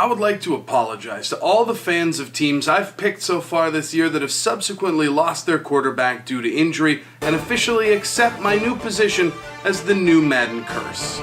I would like to apologize to all the fans of teams I've picked so far this year that have subsequently lost their quarterback due to injury and officially accept my new position as the new Madden curse.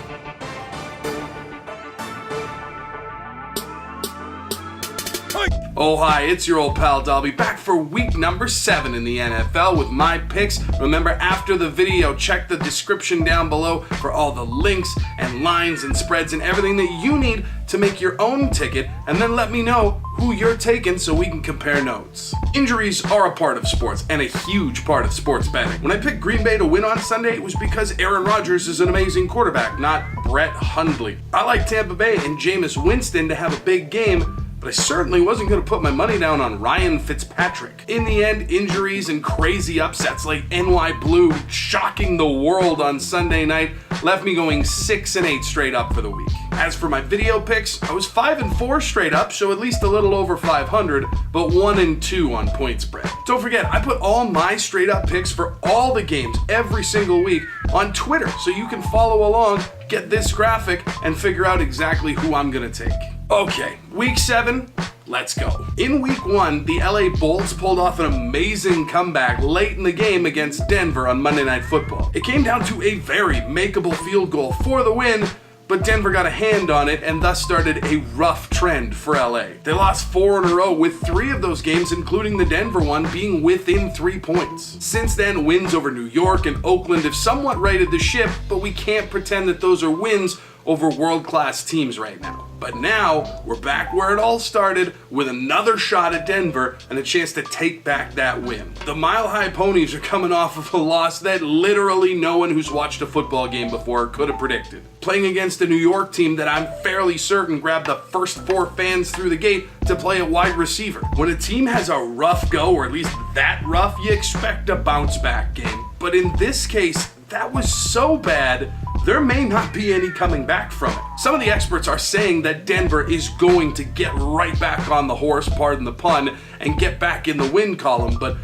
Oh hi, it's your old pal Dalby, back for week number 7 in the NFL with my picks. Remember, after the video, check the description down below for all the links and lines and spreads and everything that you need to make your own ticket, and then let me know who you're taking so we can compare notes. Injuries are a part of sports and a huge part of sports betting. When I picked Green Bay to win on Sunday, it was because Aaron Rodgers is an amazing quarterback, not Brett Hundley. I like Tampa Bay and Jameis Winston to have a big game, but I certainly wasn't going to put my money down on Ryan Fitzpatrick. In the end, injuries and crazy upsets like NY Blue shocking the world on Sunday night left me going 6-8 straight up for the week. As for my video picks, I was 5-4 straight up, so at least a little over 500, but 1-2 on point spread. Don't forget, I put all my straight up picks for all the games every single week on Twitter, so you can follow along, get this graphic, and figure out exactly who I'm going to take. Okay, week 7, let's go. In week 1, the LA Bolts pulled off an amazing comeback late in the game against Denver on Monday Night Football. It came down to a very makeable field goal for the win, but Denver got a hand on it and thus started a rough trend for LA. They lost 4 in a row, with 3 of those games, including the Denver one, being within 3 points. Since then, wins over New York and Oakland have somewhat righted the ship, but we can't pretend that those are wins over world-class teams right now. But now, we're back where it all started with another shot at Denver and a chance to take back that win. The Mile High Ponies are coming off of a loss that literally no one who's watched a football game before could have predicted. Playing against a New York team that I'm fairly certain grabbed the first 4 fans through the gate to play a wide receiver. When a team has a rough go, or at least that rough, you expect a bounce back game. But in this case, that was so bad, there may not be any coming back from it. Some of the experts are saying that Denver is going to get right back on the horse, pardon the pun, and get back in the win column, but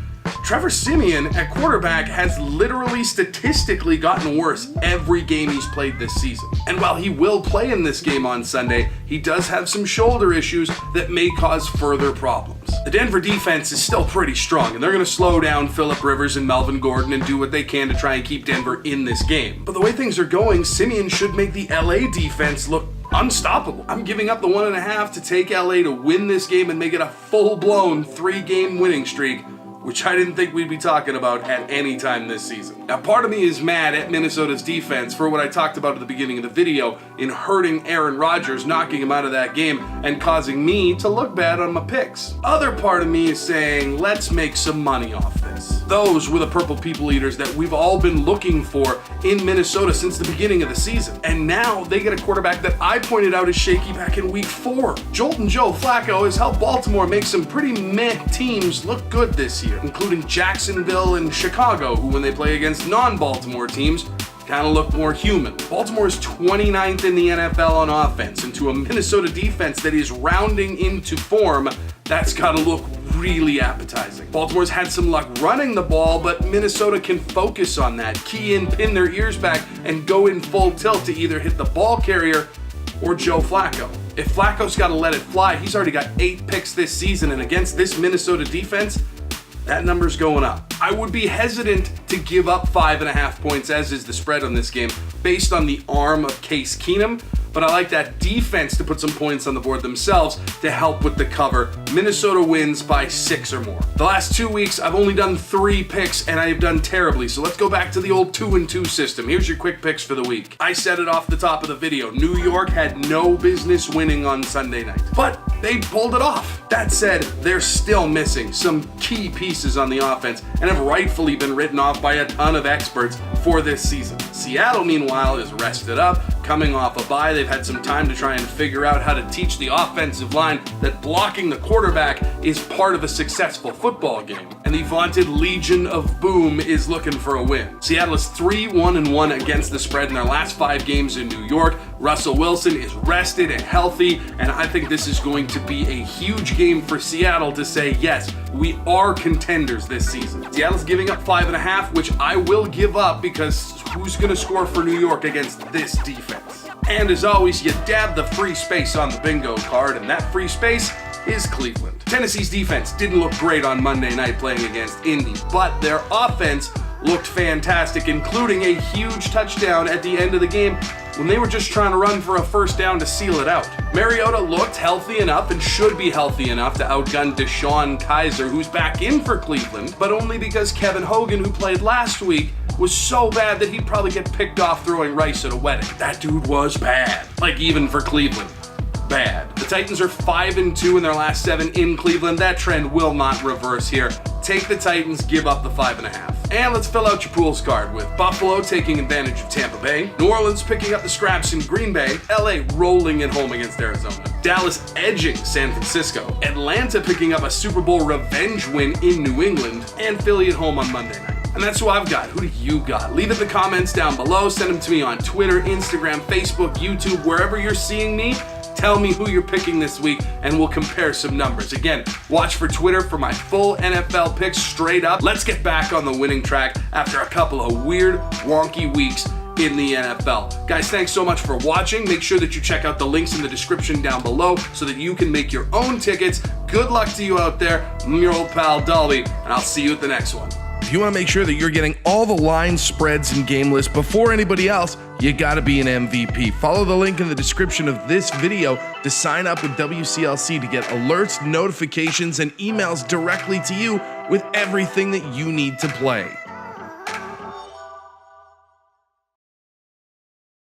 Trevor Siemian at quarterback has literally statistically gotten worse every game he's played this season. And while he will play in this game on Sunday, he does have some shoulder issues that may cause further problems. The Denver defense is still pretty strong, and they're going to slow down Phillip Rivers and Melvin Gordon and do what they can to try and keep Denver in this game. But the way things are going, Siemian should make the LA defense look unstoppable. I'm giving up the 1.5 to take LA to win this game and make it a full-blown 3-game winning streak, which I didn't think we'd be talking about at any time this season. Now, part of me is mad at Minnesota's defense for what I talked about at the beginning of the video in hurting Aaron Rodgers, knocking him out of that game, and causing me to look bad on my picks. Other part of me is saying, let's make some money off this. Those were the purple people eaters that we've all been looking for in Minnesota since the beginning of the season. And now they get a quarterback that I pointed out as shaky back in week 4. Joltin' Joe Flacco has helped Baltimore make some pretty meh teams look good this year, including Jacksonville and Chicago, who when they play against non-Baltimore teams, kind of look more human. Baltimore is 29th in the NFL on offense, and to a Minnesota defense that is rounding into form, that's got to look really appetizing. Baltimore's had some luck running the ball, but Minnesota can focus on that, key in, pin their ears back, and go in full tilt to either hit the ball carrier or Joe Flacco. If Flacco's got to let it fly, he's already got 8 picks this season, and against this Minnesota defense, that number's going up. I would be hesitant to give up 5.5 points, as is the spread on this game, based on the arm of Case Keenum, but I like that defense to put some points on the board themselves to help with the cover. Minnesota wins by 6 or more. The last 2 weeks, I've only done 3 picks, and I have done terribly, so let's go back to the old 2-2 system. Here's your quick picks for the week. I said it off the top of the video. New York had no business winning on Sunday night, but they pulled it off. That said, they're still missing some key pieces on the offense and have rightfully been written off by a ton of experts for this season. Seattle, meanwhile, is rested up, coming off a bye. They've had some time to try and figure out how to teach the offensive line that blocking the quarterback is part of a successful football game. And the vaunted Legion of Boom is looking for a win. Seattle is 3-1-1 against the spread in their last 5 games in New York. Russell Wilson is rested and healthy, and I think this is going to be a huge game for Seattle to say, yes, we are contenders this season. Seattle's giving up 5.5, which I will give up because who's going to score for New York against this defense? And as always, you dab the free space on the bingo card, and that free space is Cleveland. Tennessee's defense didn't look great on Monday night playing against Indy, but their offense looked fantastic, including a huge touchdown at the end of the game when they were just trying to run for a first down to seal it out. Mariota looked healthy enough and should be healthy enough to outgun Deshaun Kaiser, who's back in for Cleveland, but only because Kevin Hogan, who played last week, was so bad that he'd probably get picked off throwing rice at a wedding. That dude was bad. Like, even for Cleveland. Bad. The Titans are 5-2 in their last 7 in Cleveland. That trend will not reverse here. Take the Titans, give up the 5.5. And let's fill out your pools card with Buffalo taking advantage of Tampa Bay, New Orleans picking up the scraps in Green Bay, LA rolling at home against Arizona, Dallas edging San Francisco, Atlanta picking up a Super Bowl revenge win in New England, and Philly at home on Monday night. And that's who I've got. Who do you got? Leave it in the comments down below. Send them to me on Twitter, Instagram, Facebook, YouTube, wherever you're seeing me. Tell me who you're picking this week, and we'll compare some numbers. Again, watch for Twitter for my full NFL picks straight up. Let's get back on the winning track after a couple of weird, wonky weeks in the NFL. Guys, thanks so much for watching. Make sure that you check out the links in the description down below so that you can make your own tickets. Good luck to you out there. I'm your old pal, Dalby, and I'll see you at the next one. If you want to make sure that you're getting all the line spreads and game lists before anybody else, you gotta be an MVP. Follow the link in the description of this video to sign up with WCLC to get alerts, notifications, and emails directly to you with everything that you need to play.